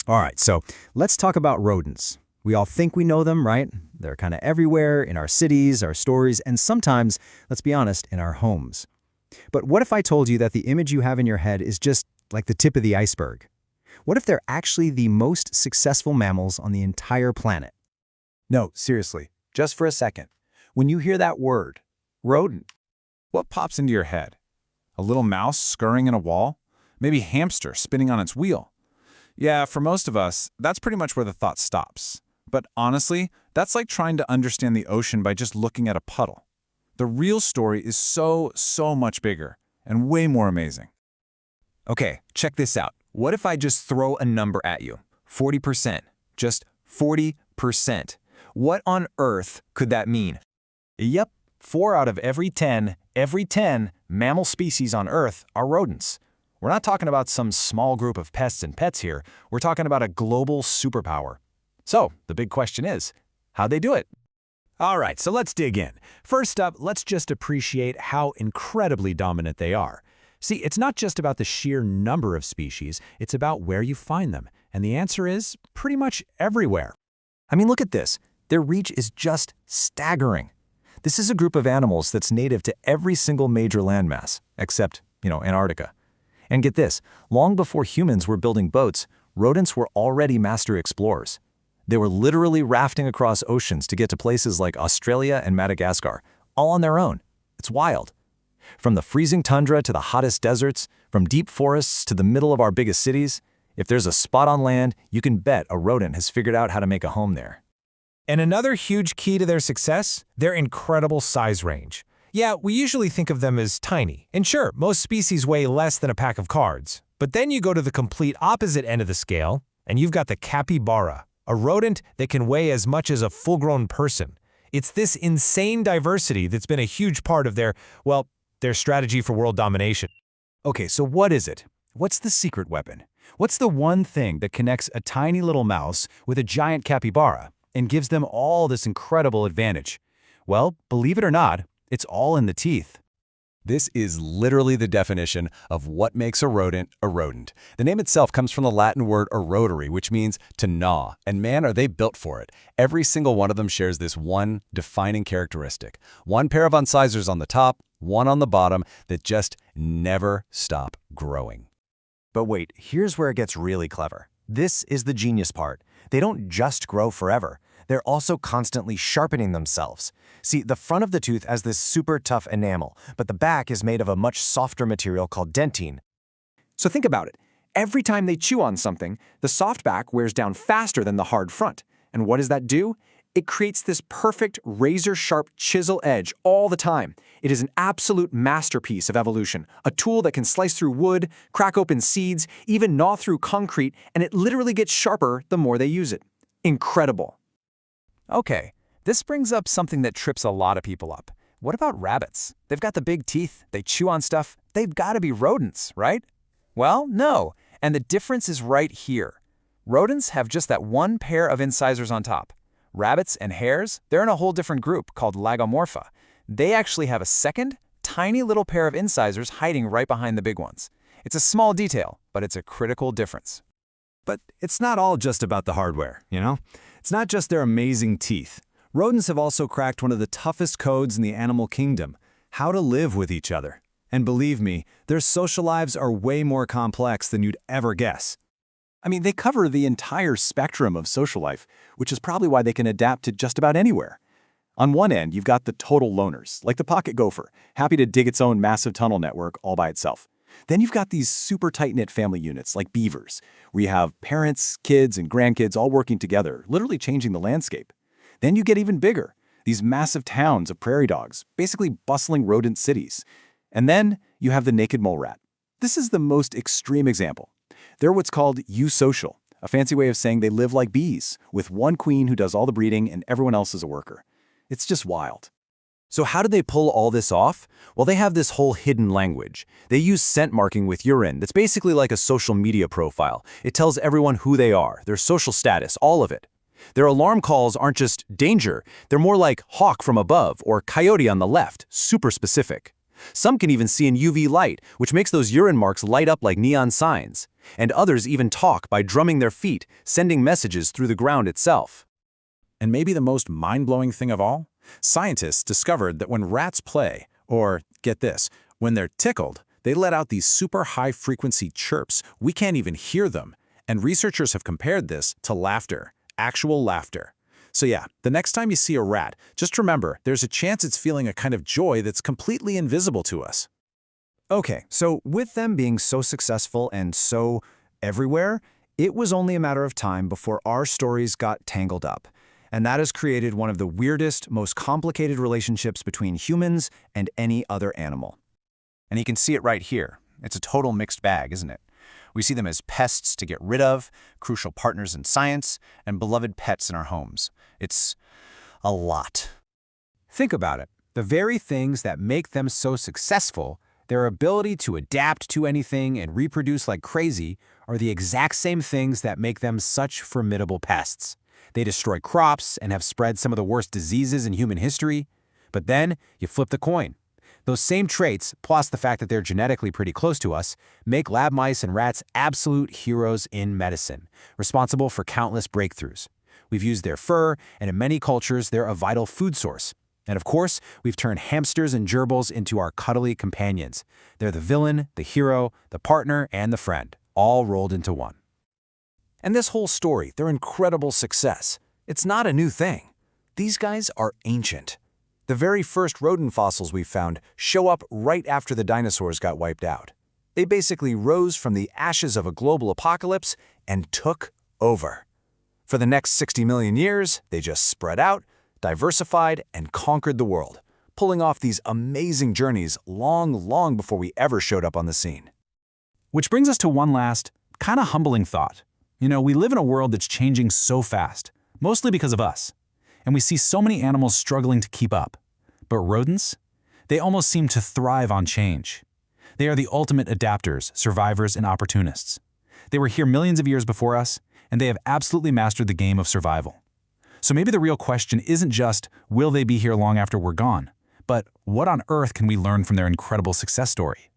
All right, so let's talk about rodents. We all think we know them, right? They're kind of everywhere in our cities, our stories, and sometimes, let's be honest, in our homes. But what if I told you that the image you have in your head is just like the tip of the iceberg? What if they're actually the most successful mammals on the entire planet? No, seriously, just for a second. When you hear that word, rodent, what pops into your head? A little mouse scurrying in a wall? Maybe hamster spinning on its wheel? Yeah, for most of us, that's pretty much where the thought stops. But honestly, that's like trying to understand the ocean by just looking at a puddle. The real story is so much bigger and way more amazing. Okay, check this out. What if I just throw a number at you? 40%. Just 40%. What on earth could that mean? Yep, 4 out of every 10 mammal species on Earth are rodents. We're not talking about some small group of pests and pets here. We're talking about a global superpower. So, the big question is, how'd they do it? All right, so let's dig in. First up, let's just appreciate how incredibly dominant they are. See, it's not just about the sheer number of species, it's about where you find them. And the answer is pretty much everywhere. I mean, look at this. Their reach is just staggering. This is a group of animals that's native to every single major landmass, except, Antarctica. And get this, long before humans were building boats, rodents were already master explorers. They were literally rafting across oceans to get to places like Australia and Madagascar, all on their own. It's wild. From the freezing tundra to the hottest deserts, from deep forests to the middle of our biggest cities, if there's a spot on land, you can bet a rodent has figured out how to make a home there. And another huge key to their success, their incredible size range. Yeah, we usually think of them as tiny. And sure, most species weigh less than a pack of cards. But then you go to the complete opposite end of the scale, and you've got the capybara, a rodent that can weigh as much as a full-grown person. It's this insane diversity that's been a huge part of their strategy for world domination. Okay, so what is it? What's the secret weapon? What's the one thing that connects a tiny little mouse with a giant capybara and gives them all this incredible advantage? Well, believe it or not, it's all in the teeth. This is literally the definition of what makes a rodent a rodent. The name itself comes from the Latin word erodere, which means to gnaw, and man, are they built for it. Every single one of them shares this one defining characteristic. One pair of incisors on the top, one on the bottom that just never stop growing. But wait, here's where it gets really clever. This is the genius part. They don't just grow forever. They're also constantly sharpening themselves. See, the front of the tooth has this super tough enamel, but the back is made of a much softer material called dentine. So think about it. Every time they chew on something, the soft back wears down faster than the hard front. And what does that do? It creates this perfect razor-sharp chisel edge all the time. It is an absolute masterpiece of evolution, a tool that can slice through wood, crack open seeds, even gnaw through concrete, and it literally gets sharper the more they use it. Incredible. Okay, this brings up something that trips a lot of people up. What about rabbits? They've got the big teeth, they chew on stuff, they've got to be rodents, right? Well, no, and the difference is right here. Rodents have just that one pair of incisors on top. Rabbits and hares, they're in a whole different group called Lagomorpha. They actually have a second, tiny little pair of incisors hiding right behind the big ones. It's a small detail, but it's a critical difference. But it's not all just about the hardware, It's not just their amazing teeth. Rodents have also cracked one of the toughest codes in the animal kingdom, how to live with each other. And believe me, their social lives are way more complex than you'd ever guess. I mean, they cover the entire spectrum of social life, which is probably why they can adapt to just about anywhere. On one end, you've got the total loners, like the pocket gopher, happy to dig its own massive tunnel network all by itself. Then you've got these super tight-knit family units like beavers, where you have parents, kids, and grandkids all working together, literally changing the landscape. Then you get even bigger, these massive towns of prairie dogs, basically bustling rodent cities. And then you have the naked mole rat. This is the most extreme example. They're what's called eusocial, a fancy way of saying they live like bees, with one queen who does all the breeding and everyone else is a worker. It's just wild. So how do they pull all this off? Well, they have this whole hidden language. They use scent marking with urine that's basically like a social media profile. It tells everyone who they are, their social status, all of it. Their alarm calls aren't just danger, they're more like hawk from above or coyote on the left, super specific. Some can even see in UV light, which makes those urine marks light up like neon signs. And others even talk by drumming their feet, sending messages through the ground itself. And maybe the most mind-blowing thing of all? Scientists discovered that when rats play, or, get this, when they're tickled, they let out these super high-frequency chirps. We can't even hear them. And researchers have compared this to laughter, actual laughter. So yeah, the next time you see a rat, just remember there's a chance it's feeling a kind of joy that's completely invisible to us. Okay, so with them being so successful and so everywhere, it was only a matter of time before our stories got tangled up. And that has created one of the weirdest, most complicated relationships between humans and any other animal. And you can see it right here. It's a total mixed bag, isn't it? We see them as pests to get rid of, crucial partners in science, and beloved pets in our homes. It's a lot. Think about it. The very things that make them so successful, their ability to adapt to anything and reproduce like crazy, are the exact same things that make them such formidable pests. They destroy crops and have spread some of the worst diseases in human history. But then you flip the coin. Those same traits, plus the fact that they're genetically pretty close to us, make lab mice and rats absolute heroes in medicine, responsible for countless breakthroughs. We've used their fur, and in many cultures, they're a vital food source. And of course, we've turned hamsters and gerbils into our cuddly companions. They're the villain, the hero, the partner, and the friend, all rolled into one. And this whole story, their incredible success, it's not a new thing. These guys are ancient. The very first rodent fossils we found show up right after the dinosaurs got wiped out. They basically rose from the ashes of a global apocalypse and took over. For the next 60 million years, they just spread out, diversified, and conquered the world, pulling off these amazing journeys long before we ever showed up on the scene. Which brings us to one last, kind of humbling thought. You know, we live in a world that's changing so fast, mostly because of us. And we see so many animals struggling to keep up. But rodents? They almost seem to thrive on change. They are the ultimate adapters, survivors, and opportunists. They were here millions of years before us, and they have absolutely mastered the game of survival. So maybe the real question isn't just, will they be here long after we're gone? But what on earth can we learn from their incredible success story?